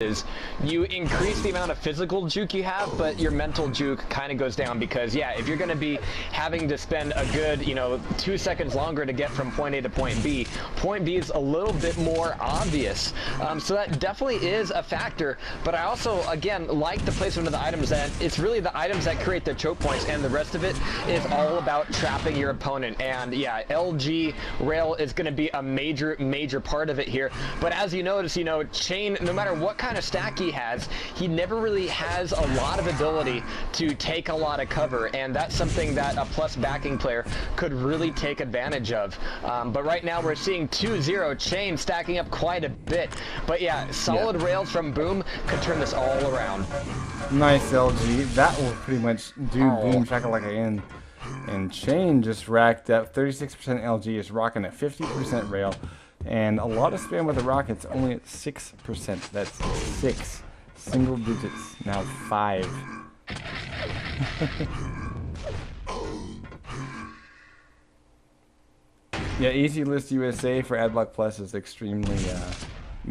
is you increase the amount of physical juke you have, but your mental juke kind of goes down because, yeah, if you're going to be having to spend a good, 2 seconds longer to get from point A to point B is a little bit more obvious. So that definitely is a factor, but I also, again, like the placement of the items that it's really the items that create the choke points, and the rest of it is all about trapping your opponent. And yeah, LG Rail is going to be a major part of it here. But as you notice, Chain, no matter what kind of stack he has, he never really has a lot of ability to take a lot of cover, and that's something that a plus backing player could really take advantage of. But right now we're seeing 2-0, Chain stacking up quite a bit. But yeah, solid rails from Boom could turn this all around. Nice LG. That will pretty much do Boom Shakalaka in. And Chain just racked up 36% LG, is rocking at 50% rail. And a lot of spam with the rockets, only at 6%. That's 6 single digits, now 5. Yeah, Easy List USA for Adblock Plus is extremely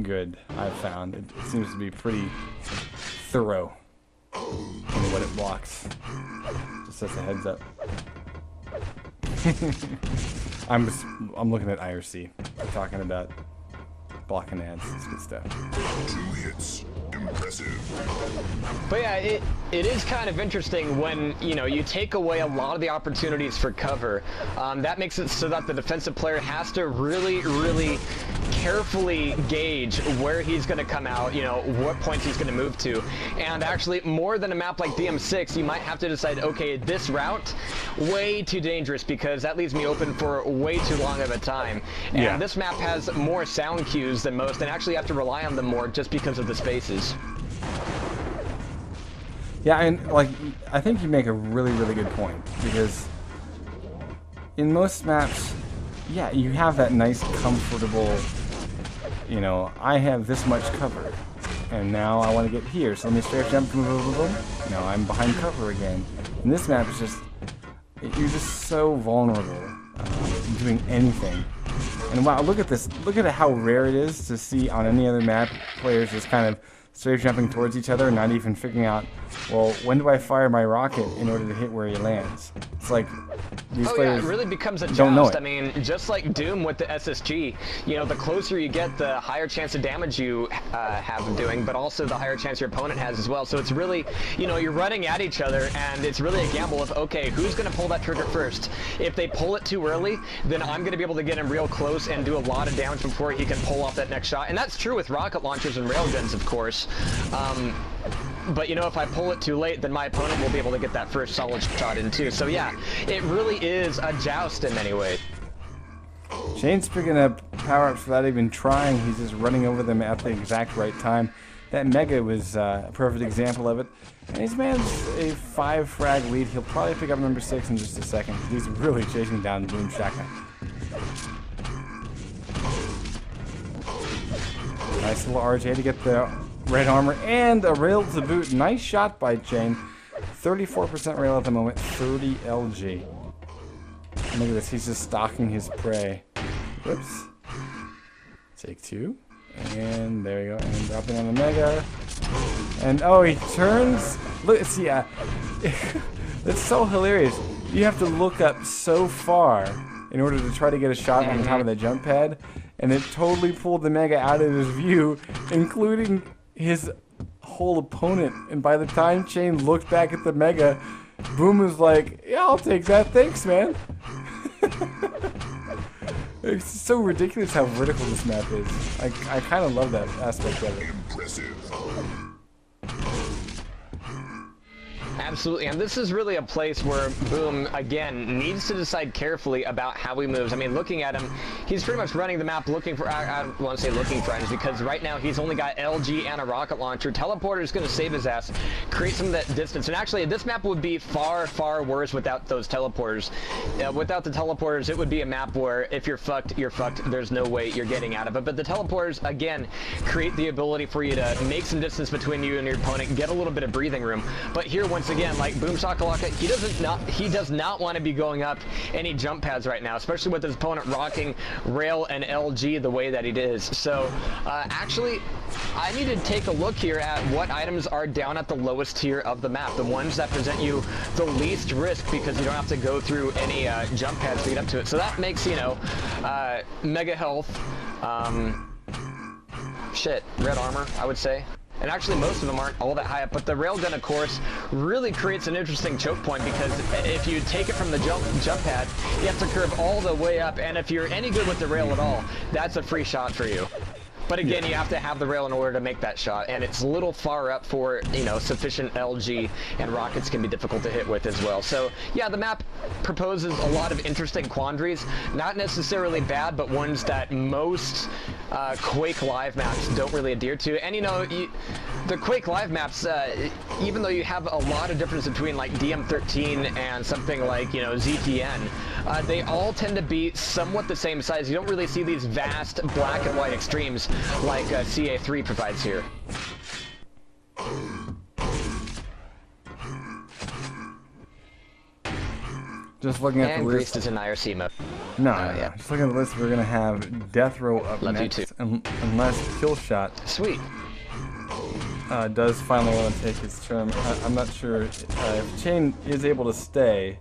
good, I've found. It seems to be pretty thorough in what it blocks. Just as a heads up. I'm looking at IRC. I'm talking about blocking ads. It's good stuff. 2 hits. Impressive. But yeah, it is kind of interesting when, you take away a lot of the opportunities for cover. That makes it so that the defensive player has to really carefully gauge where he's going to come out, what points he's going to move to. And actually, more than a map like DM6, you might have to decide, okay, this route, way too dangerous because that leaves me open for way too long of a time. And this map has more sound cues than most, and actually have to rely on them more just because of the spaces. Yeah, and I think you make a really good point, because in most maps, yeah, you have that nice, comfortable, I have this much cover, and now I want to get here, so let me straight jump, boom, boom, boom, boom. Now I'm behind cover again. And this map is just, you're just so vulnerable doing anything. And wow, look at this. Look at how rare it is to see on any other map players just kind of straight jumping towards each other and not even figuring out, well, when do I fire my rocket in order to hit where he lands? It's like these players it really becomes a don't know joust. it. I mean, just like Doom with the SSG, the closer you get, the higher chance of damage you have of doing, but also the higher chance your opponent has as well. So it's really, you're running at each other, and it's really a gamble of, okay, who's going to pull that trigger first? If they pull it too early, then I'm going to be able to get him real close and do a lot of damage before he can pull off that next shot. And that's true with rocket launchers and railguns, of course. But if I pull it too late, then my opponent will be able to get that first solid shot in too. So yeah, it really is a joust in many ways. Chain's picking up power-ups without even trying. He's just running over them at the exact right time. That Mega was a perfect example of it. And he's managed a 5 frag lead. He'll probably pick up number 6 in just a second. He's really chasing down Boom Shaka. Nice little RJ to get the red armor and a rail to boot. Nice shot by Chain. 34% rail at the moment, 30 LG. And look at this, he's just stalking his prey. Whoops. Take 2. And there you go. And dropping on the Mega. And oh, he turns. Look, see, it's so hilarious. You have to look up so far in order to try to get a shot on the top of the jump pad. And it totally pulled the Mega out of his view, including his whole opponent. And by the time Chain looked back at the Mega, Boom was like, yeah, I'll take that, thanks, man. It's so ridiculous how vertical this map is. I kind of love that aspect of it. Impressive. Absolutely, and this is really a place where Boom, again, needs to decide carefully about how he moves. I mean, looking at him, he's pretty much running the map looking for, I don't want to say looking for items, because right now he's only got LG and a rocket launcher. Teleporter is going to save his ass, create some of that distance. And actually, this map would be far worse without those teleporters. Without the teleporters, it would be a map where if you're fucked, you're fucked. There's no way you're getting out of it. But the teleporters, again, create the ability for you to make some distance between you and your opponent, get a little bit of breathing room. But here, once again, like Boom Shakalaka, he does not want to be going up any jump pads right now, especially with his opponent rocking rail and LG the way that he is. So actually, I need to take a look here at what items are down at the lowest tier of the map, the ones that present you the least risk because you don't have to go through any jump pads to get up to it. So that makes, you know, Mega Health, red armor, I would say. And actually most of them aren't all that high up, but the railgun, of course, really creates an interesting choke point because if you take it from the jump pad, you have to curve all the way up, and if you're any good with the rail at all, that's a free shot for you. But again, you have to have the rail in order to make that shot, and it's a little far up for, you know, sufficient LG, and rockets can be difficult to hit with as well. So yeah, the map proposes a lot of interesting quandaries, not necessarily bad, but ones that most Quake Live maps don't really adhere to. And you know, the Quake Live maps, even though you have a lot of difference between like DM13 and something like, you know, ZTN, they all tend to be somewhat the same size. You don't really see these vast black and white extremes like CA3 provides here. Just looking at and the list. Greased is in IRC mode. No, yeah. Just looking at the list, we're gonna have Death Row up Love next, you too. Unless Killshot Sweet. does finally want to take his turn. I'm not sure if Chain is able to stay.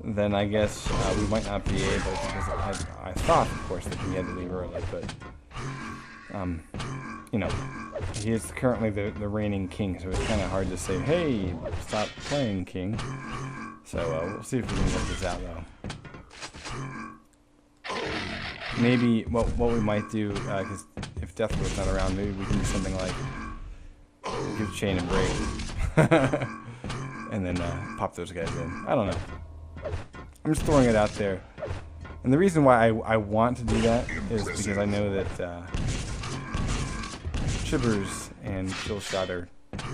Then I guess we might not be able, because I thought, of course, that he had to leave early, but you know, he is currently the reigning king, so it's kind of hard to say, hey, stop playing, king. So we'll see if we can work this out, though. Maybe what we might do, because if Deathrow's not around, maybe we can do something like give Chain a break, and then pop those guys in. I don't know. I'm just throwing it out there. And the reason why I want to do that is because I know that Shivers and Killshot are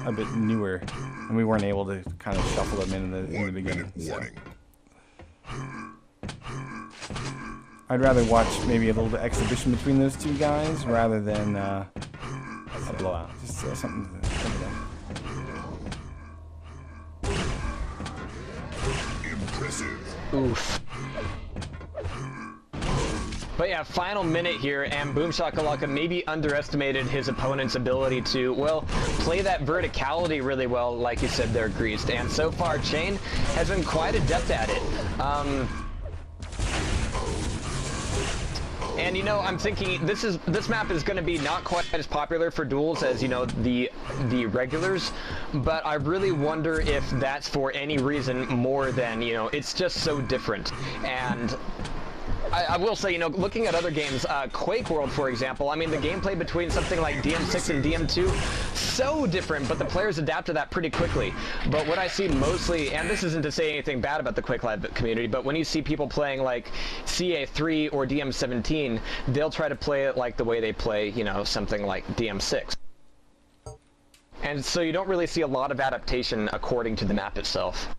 a bit newer, and we weren't able to kind of shuffle them in the beginning. So. I'd rather watch maybe a little bit exhibition between those two guys rather than a blowout. Just something to think about. Oof. But yeah, final minute here, and Boom Shakalaka maybe underestimated his opponent's ability to, well, play that verticality really well, like you said there, Greased. And so far, Chain has been quite adept at it. And you know, I'm thinking this map is going to be not quite as popular for duels as, you know, the regulars, but I really wonder if that's for any reason more than, you know, it's just so different. And I will say, you know, looking at other games, Quake World, for example, I mean, the gameplay between something like DM6 and DM2, so different, but the players adapt to that pretty quickly. But what I see mostly, and this isn't to say anything bad about the Quake Live community, but when you see people playing like CA3 or DM17, they'll try to play it like the way they play, you know, something like DM6. And so you don't really see a lot of adaptation according to the map itself.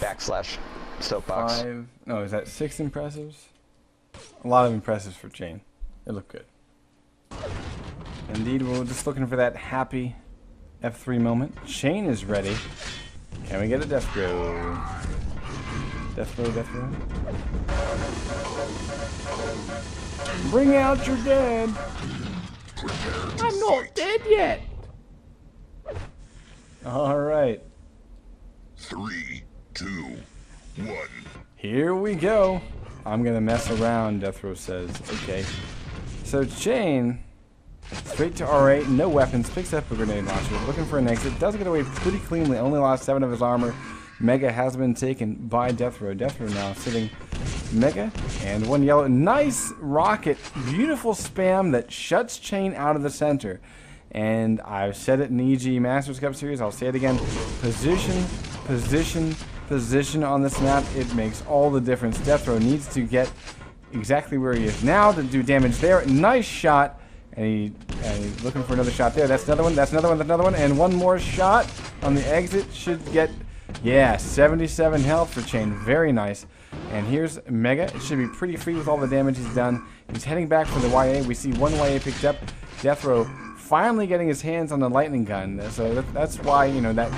Backslash soapbox. 5, no, is that 6 impressives? A lot of impressives for Chain. It looked good. Indeed, we're just looking for that happy F3 moment. Chain is ready. Can we get a Death Row? Death Row, Death Row. Bring out your dead. I'm not dead yet. All right. 3, 2, 1. Here we go. I'm gonna mess around, Deathrow says. Okay. So Chain, straight to R8, no weapons, picks up a grenade launcher, looking for an exit, does get away pretty cleanly, only lost 7 of his armor. Mega has been taken by Deathrow. Deathrow now sitting Mega and 1 yellow. Nice rocket, beautiful spam that shuts Chain out of the center. And I've said it in the EG Masters Cup Series, I'll say it again. Position, position, position on this map, it makes all the difference. Deathrow needs to get exactly where he is now to do damage there. Nice shot, and he's looking for another shot there. That's another one, that's another one, that's another one, and one more shot on the exit should get, yeah, 77 health for Chain, very nice. And here's Mega, it should be pretty free with all the damage he's done. He's heading back for the YA, we see one YA picked up. Deathrow finally getting his hands on the lightning gun, so that's why, you know, that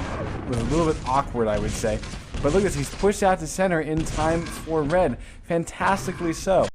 was a little bit awkward, I would say. But look at this, he's pushed out to center in time for red. Fantastically so.